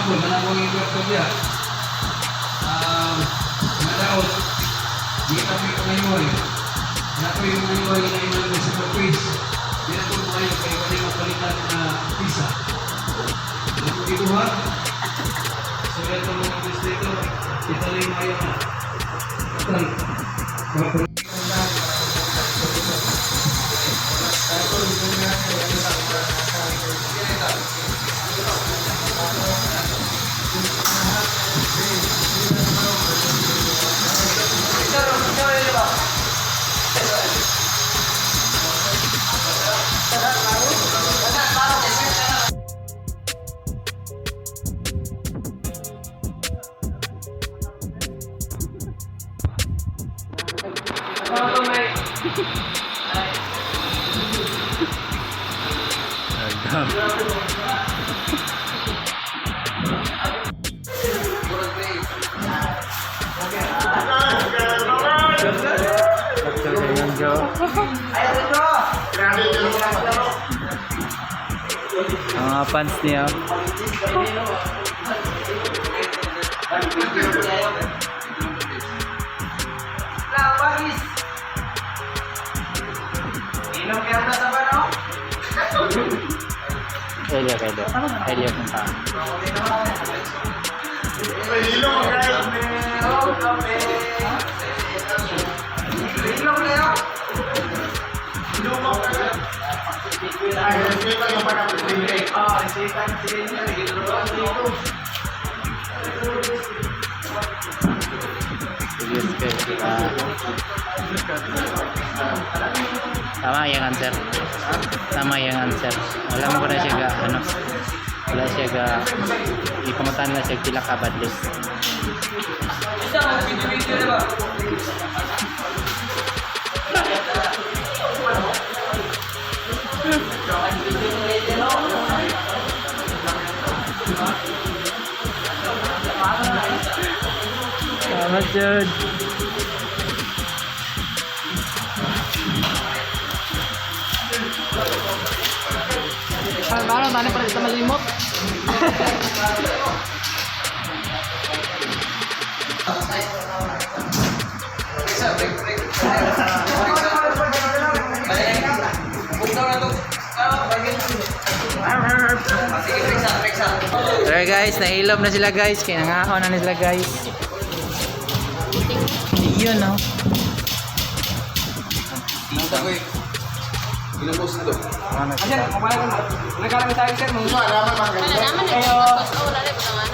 hapon, manabong yung kwartobya. Madaot, di kami pangayoy. Nato yung pangayoy na iman sa surprise. Di na po kayo kayo kami mapalitan na visa. Ano dito ha? So ito mga administrator, kita na yung ayaw na. Mga fans niya. Elio punta. Tama yung answer. Tama yung answer. Wala mo ko na siya ano. Wala siya ipangutan na siya pila ka bad list. Selamat Jud. Parang mana pala kita malimot. Alright guys, nahilom na sila guys. Kaya nangaon na sila guys. Yun no. Ayan, kumaya ko na. Nagkaroon tayo sir. Malaman na ito. Wala rin po naman.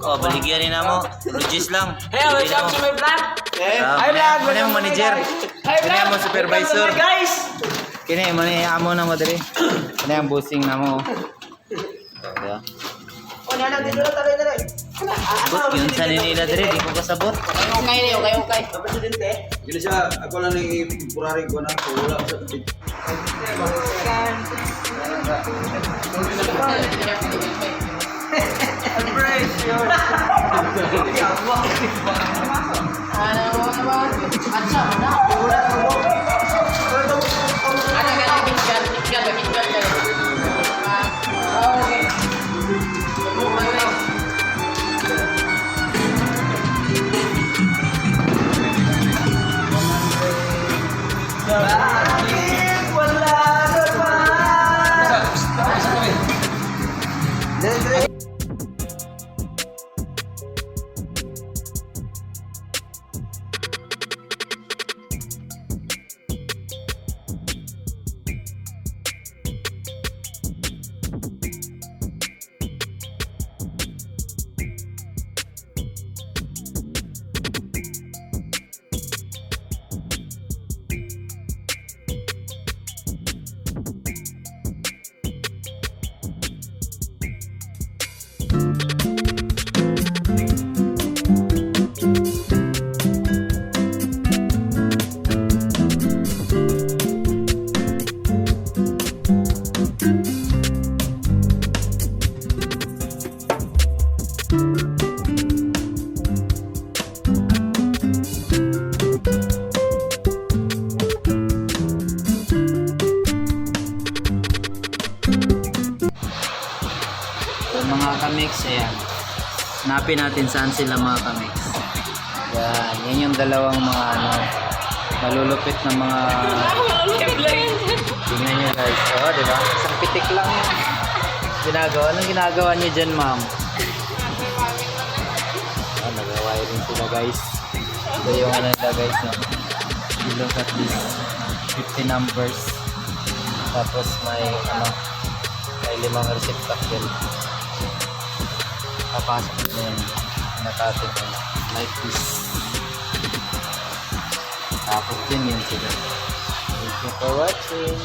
Oh, baligyan rin na mo. Lugis lang. Hey, what's up to my vlog? Hi vlog. Ano yung manager? Hi Kini vlog. mo supervisor. Guys. Kini mo ni amo na mo diri. Kini ang bossing na mo. Diba? Oh, nana dito na tayo dito. But yun sa nila diri, di ko kasabot. Okay. Presidente. Yun siya, ako lang nang ipurari ko na wala ko sa tubig. Kamex, ayan. Hanapin natin saan sila mga Kamex. Yan, yan yung dalawang mga ano, malulupit na mga... Tingnan nyo guys. Oo, diba? Isang pitik lang yun. Ginagawa. Anong ginagawa nyo dyan, ma'am? Oh, nag-wiring sila guys. Ito yung ano nila guys. No? You look at this. 50 numbers. Tapos may ano, may 5 receptacle. Papasok na yun. Nakating ano, like this. Tapos din yun sila. Thank you for watching.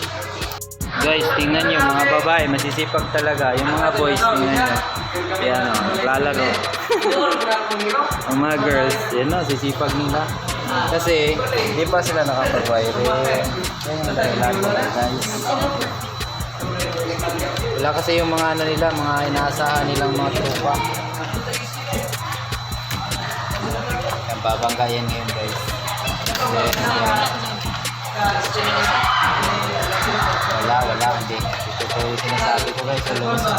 Guys, tingnan nyo mga babae, masisipag talaga. Yung mga boys, tingnan nyo. Yan o, lalaro. Ang mga girls, yan o, sisipag nila. Kasi, hindi pa sila nakapag-wiring. Yan yung dahilan nila guys. Wala kasi yung mga ano nila, mga inaasahan nilang mga tropa. Yan, babanggayan ngayon guys. Wala, hindi. Ito po yung sinasabi ko guys, sa loob ito.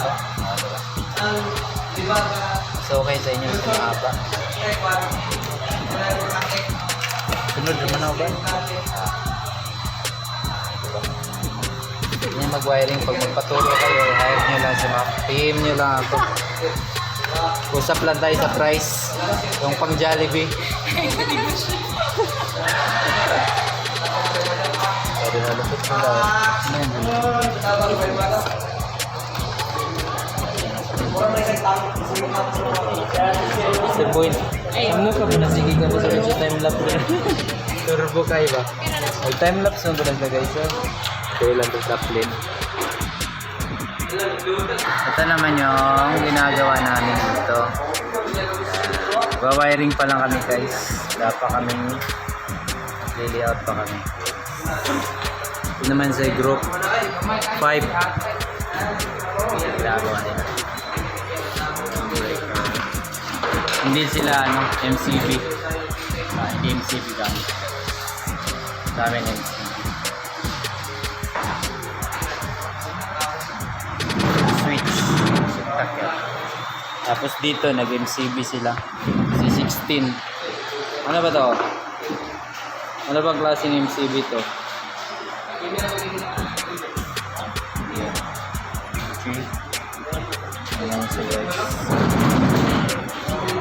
So okay sa inyo sa mahaba. Sunod naman ako ba? Hindi mag-wiring. Pag magpatuloy kayo, hire nyo lang si Mac. PM nyo lang ako. Usap lang tayo sa price. Yung pang Jollibee. Pwede na lupit mo lang. Sa point. Ano ka muna? Sige ka muna sa time-lapse na. Turbo kayo ba? Mag-time-lapse mo ba lang guys? Kaya lang sa plane. Ito naman yung ginagawa namin dito. Wawiring pa lang kami guys. Wala pa kami layout pa kami. Ito naman sa group 5. Ginagawa nila. Hindi sila ano, MCB. Hindi MCB kami. Sa amin MCB. Switch. Tapos dito nag-MCB sila. Si 16. Ano ba to? Ano bang klaseng MCB to? Yeah. Okay. Ayan sila.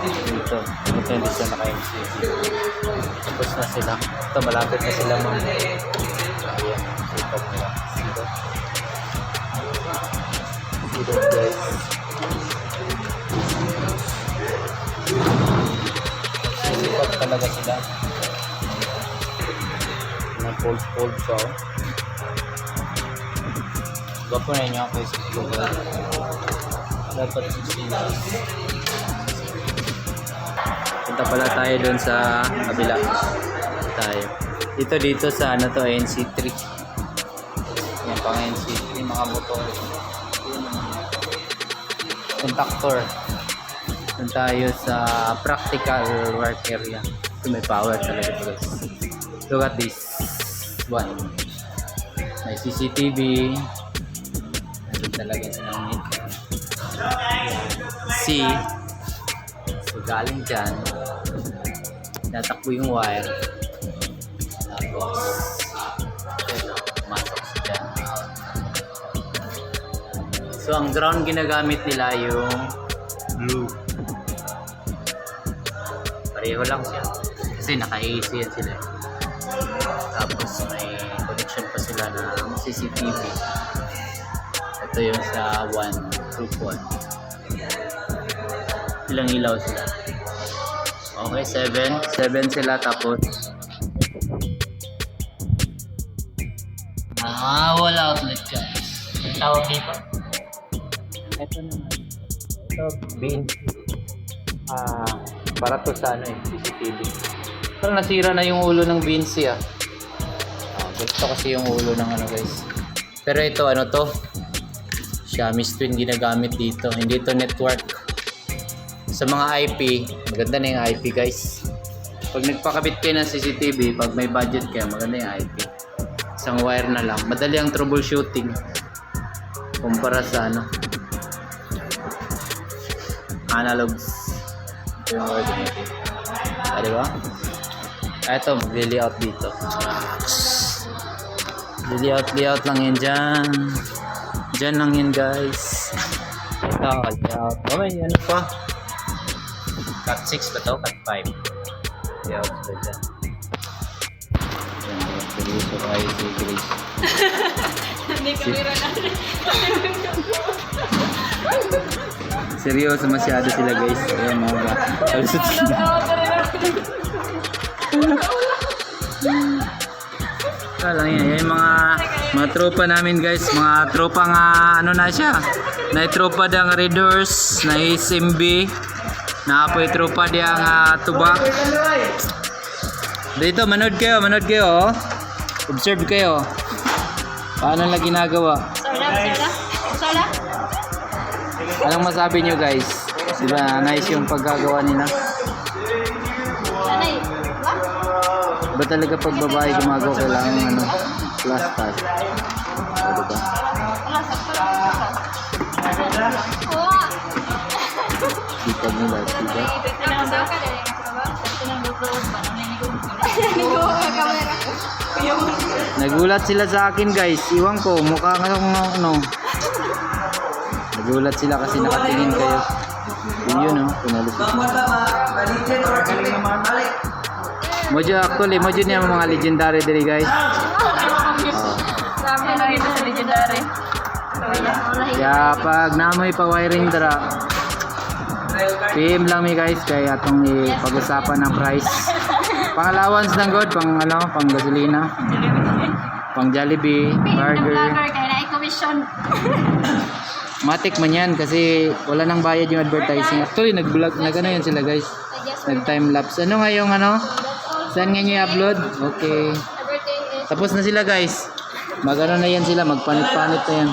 Dito. Ito hindi sila naka-MCB. Tapos na sila. Ito malapit na sila mga. Ayan. Sipag nila. Dito guys. Sipag talaga sila. Na fold siya. Gwapo na inyo ako sa lugar. Dapat sila. Punta pala tayo doon sa kabila. Dito sa ano to, NC3. Yan pang NC3, mga motor. Contactor. Doon tayo sa practical work area. Ito may power talaga ito guys. Look at this one. May CCTV. Nandun talaga silang need. C. So galing dyan. Natakbo yung wire. Tapos pumasok siya dyan. So ang ground ginagamit nila yung blue. Pareho lang siya. Kasi naka-AC yan sila. Tapos may connection pa sila ng CCTV. Ito yung sa 1 group 1. Ilang ilaw sila. Okay, 7 sila. Tapos wala outlet guys. Tawag dito. Ito naman. Ito bin. Para to sa ano CCTV. Pero nasira na yung ulo ng Vinci gusto kasi yung ulo ng ano guys. Pero ito ano to, Xiaomi Twin ginagamit dito. Hindi to network. Sa mga IP, maganda na yung IP guys. Pag nagpakabit kayo ng CCTV, pag may budget kayo, maganda yung IP. Isang wire na lang. Madali ang troubleshooting kumpara sa ano. analogs. Ito yung order natin. Ah, diba? Ito, mag-layout dito. Layout lang yan dyan. Dyan lang yan guys. Ito, layout. Oh, may ano pa? Cut 6 ba to? Cut 5. Layout ba dyan? Yan, seryoso kayo si Grace. Hindi kamera na. Seryoso masyado sila guys. Ayan mga kalusot sila. Lang yan. Yan yung mga tropa namin guys. Mga tropa nga ano na siya. Na tropa dang Raiders. Na SMB. Na apoy tropa dang tubak. Dito manood kayo. Oh. Observe kayo. Paano na ginagawa? Sola? Anong masabi nyo guys? Diba nice yung paggagawa nila? Sanay. Ba talaga pag babae gumagawa kailangan ano? Plastas. Diba? Sipag nila. Diba? Nagulat sila sa akin guys. Iwan ko, mukha nga ano. Nagulat sila kasi nakatingin kayo. Yun oh, pinalusot mo. Mojo actually, mojo niya mga legendary diri guys. Sabi lang ito sa legendary. Kaya pag namoy pa wiring dara, PM lang mi guys kaya atong pag-usapan ng price. Pang allowance ng god, pang ano, pang gasolina. Pang Jollibee, burger. Kaya na-commission. Matik man yan kasi wala nang bayad yung advertising. Actually nag-vlog, nag-ano yan sila guys. Nag-time lapse. Ano nga yung ano? Saan nga nyo i-upload? Okay. Tapos na sila guys. Mag-ano na yan sila, magpanit-panit na yan.